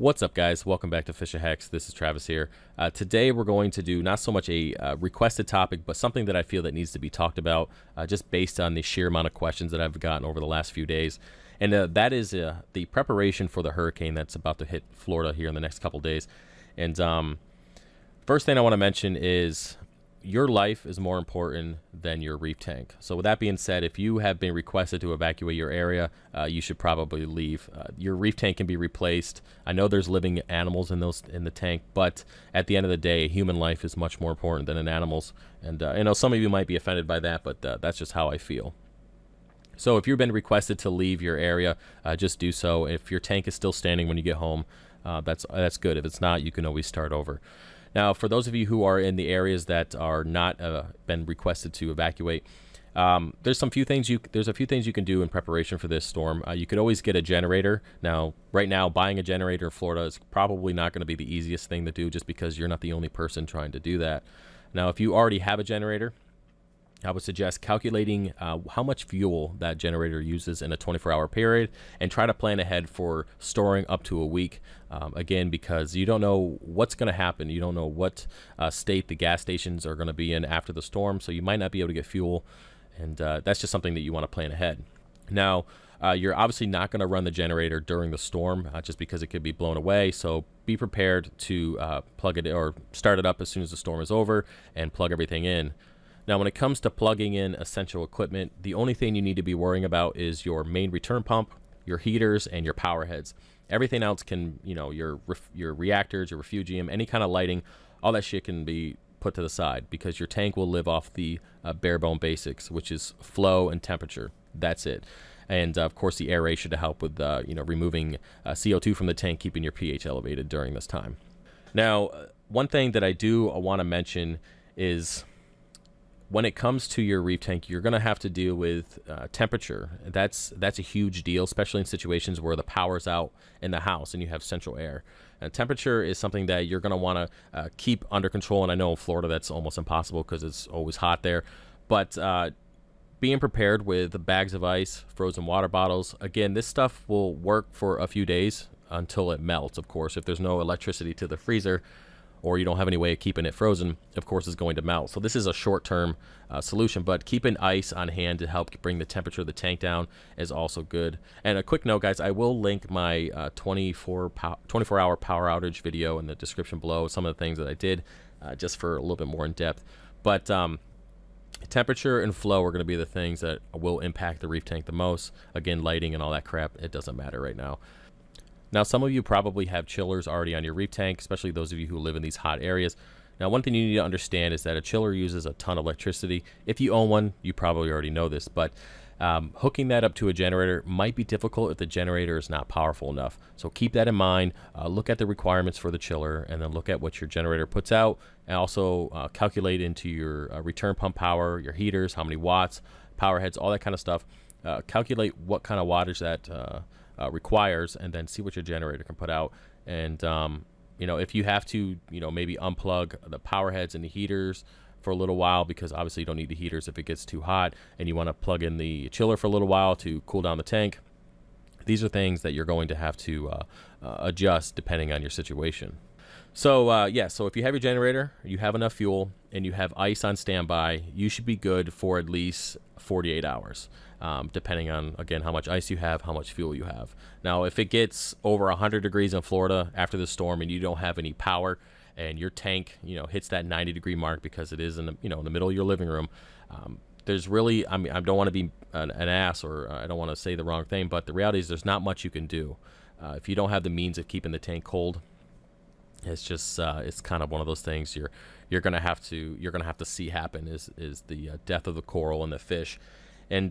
What's up, guys? Welcome back to Fish a Hex. This is Travis here. Today we're going to do not so much a requested topic, but something that I feel that needs to be talked about just based on the sheer amount of questions that I've gotten over the last few days. And that is the preparation for the hurricane that's about to hit Florida here in the next couple days. And first thing I want to mention is your life is more important than your reef tank. So with that being said, if you have been requested to evacuate your area, you should probably leave. Your reef tank can be replaced. I know there's living animals in the tank, but at the end of the day, human life is much more important than an animal's. And I know some of you might be offended by that, but that's just how I feel. So if you've been requested to leave your area, just do so. If your tank is still standing when you get home, that's good. If it's not, you can always start over. Now, for those of you who are in the areas that are not been requested to evacuate, there's a few things you can do in preparation for this storm. You could always get a generator. Now, right now, buying a generator in Florida is probably not going to be the easiest thing to do, just because you're not the only person trying to do that. Now, if you already have a generator, I would suggest calculating how much fuel that generator uses in a 24-hour period and try to plan ahead for storing up to a week. Again, because you don't know what's going to happen. You don't know what state the gas stations are going to be in after the storm, so you might not be able to get fuel, and that's just something that you want to plan ahead. Now, you're obviously not going to run the generator during the storm just because it could be blown away, so be prepared to plug it or start it up as soon as the storm is over and plug everything in. Now, when it comes to plugging in essential equipment, the only thing you need to be worrying about is your main return pump, your heaters, and your power heads. Everything else can, your reactors, your refugium, any kind of lighting, all that shit can be put to the side because your tank will live off the bare bone basics, which is flow and temperature. That's it. And of course, the aeration to help with, removing CO2 from the tank, keeping your pH elevated during this time. Now, one thing that I do want to mention is, when it comes to your reef tank, you're going to have to deal with temperature. That's a huge deal, especially in situations where the power's out in the house and you have central air. And temperature is something that you're going to want to keep under control. And I know in Florida that's almost impossible because it's always hot there. But being prepared with bags of ice, frozen water bottles. Again, this stuff will work for a few days until it melts, of course. If there's no electricity to the freezer, or you don't have any way of keeping it frozen, of course it's going to melt. So this is a short-term solution, but keeping ice on hand to help bring the temperature of the tank down is also good. And a quick note, guys, I will link my 24-hour power outage video in the description below, some of the things that I did, just for a little bit more in depth. But temperature and flow are going to be the things that will impact the reef tank the most. Again, lighting and all that crap, it doesn't matter right now. Now, some of you probably have chillers already on your reef tank, especially those of you who live in these hot areas. Now, one thing you need to understand is that a chiller uses a ton of electricity. If you own one, you probably already know this, but hooking that up to a generator might be difficult if the generator is not powerful enough. So keep that in mind. Look at the requirements for the chiller, and then look at what your generator puts out, and also calculate into your return pump power, your heaters, how many watts, power heads, all that kind of stuff. Calculate what kind of wattage that requires, and then see what your generator can put out. And if you have to maybe unplug the power heads and the heaters for a little while, because obviously you don't need the heaters if it gets too hot, and you want to plug in the chiller for a little while to cool down the tank. These are things that you're going to have to adjust depending on your situation. So so if you have your generator, you have enough fuel, and you have ice on standby, you should be good for at least 48 hours. Depending on, again, how much ice you have, how much fuel you have. Now, if it gets over 100 degrees in Florida after the storm and you don't have any power, and your tank, hits that 90-degree mark because it is in the, in the middle of your living room, there's really, I don't want to be an ass, or I don't want to say the wrong thing, but the reality is there's not much you can do. If you don't have the means of keeping the tank cold, it's just it's kind of one of those things you're gonna have to see happen is the death of the coral and the fish. And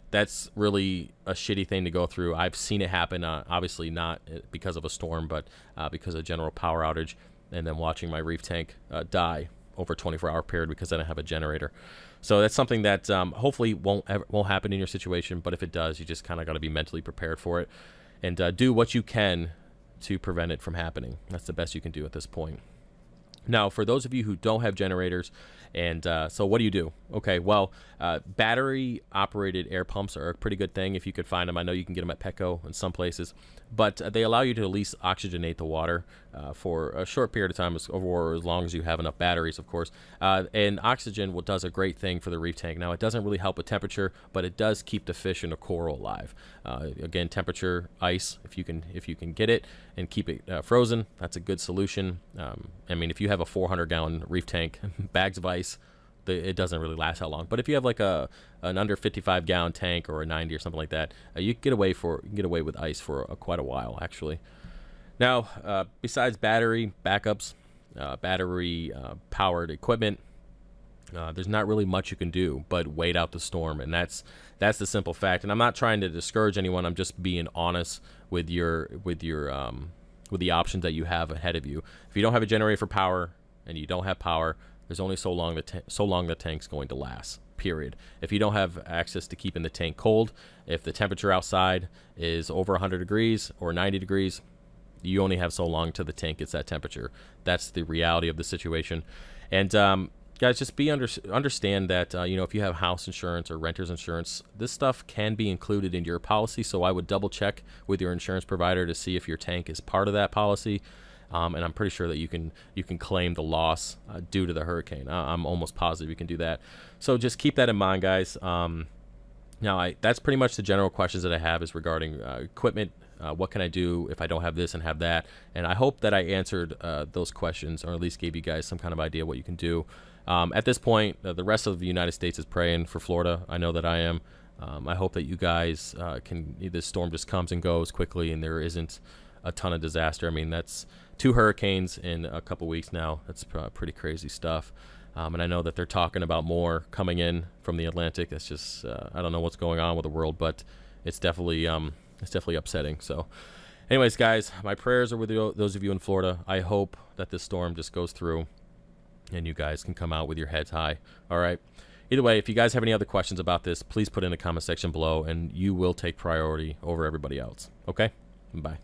that's really a shitty thing to go through. I've seen it happen, obviously not because of a storm, but because of general power outage, and then watching my reef tank die over a 24-hour period because I don't have a generator. So that's something that hopefully won't happen in your situation, but if it does, you just kind of got to be mentally prepared for it, and do what you can to prevent it from happening. That's the best you can do at this point. Now, for those of you who don't have generators And so what do? Okay, well, battery-operated air pumps are a pretty good thing if you could find them. I know you can get them at Petco in some places, but they allow you to at least oxygenate the water for a short period of time, or as long as you have enough batteries, of course. And oxygen does a great thing for the reef tank. Now, it doesn't really help with temperature, but it does keep the fish and the coral alive. Again, temperature, ice, if you can get it and keep it frozen, that's a good solution. I mean, if you have a 400-gallon reef tank, bags of ice, it doesn't really last how long. But if you have like an under 55-gallon tank or a 90 or something like that, you can get away with ice for quite a while, actually. Now, besides battery backups, battery powered equipment, there's not really much you can do but wait out the storm, and that's the simple fact. And I'm not trying to discourage anyone. I'm just being honest with the options that you have ahead of you. If you don't have a generator for power and you don't have power, there's only so long the tank's going to last, period. If you don't have access to keeping the tank cold, if the temperature outside is over 100 degrees or 90 degrees, you only have so long till the tank gets that temperature. That's the reality of the situation. And guys, just understand that if you have house insurance or renter's insurance, this stuff can be included in your policy. So I would double check with your insurance provider to see if your tank is part of that policy. And I'm pretty sure that you can claim the loss due to the hurricane. I'm almost positive you can do that. So just keep that in mind, guys. Now, that's pretty much the general questions that I have is regarding equipment. What can I do if I don't have this and have that? And I hope that I answered those questions, or at least gave you guys some kind of idea what you can do. At this point, the rest of the United States is praying for Florida. I know that I am. I hope that you guys this storm just comes and goes quickly and there isn't a ton of disaster. I mean, that's 2 hurricanes in a couple weeks now. That's pretty crazy stuff. And I know that they're talking about more coming in from the Atlantic. That's just, I don't know what's going on with the world, but it's definitely upsetting. So anyways, guys, my prayers are with those of you in Florida. I hope that this storm just goes through and you guys can come out with your heads high. All right. Either way, if you guys have any other questions about this, please put in the comment section below and you will take priority over everybody else. Okay? Bye.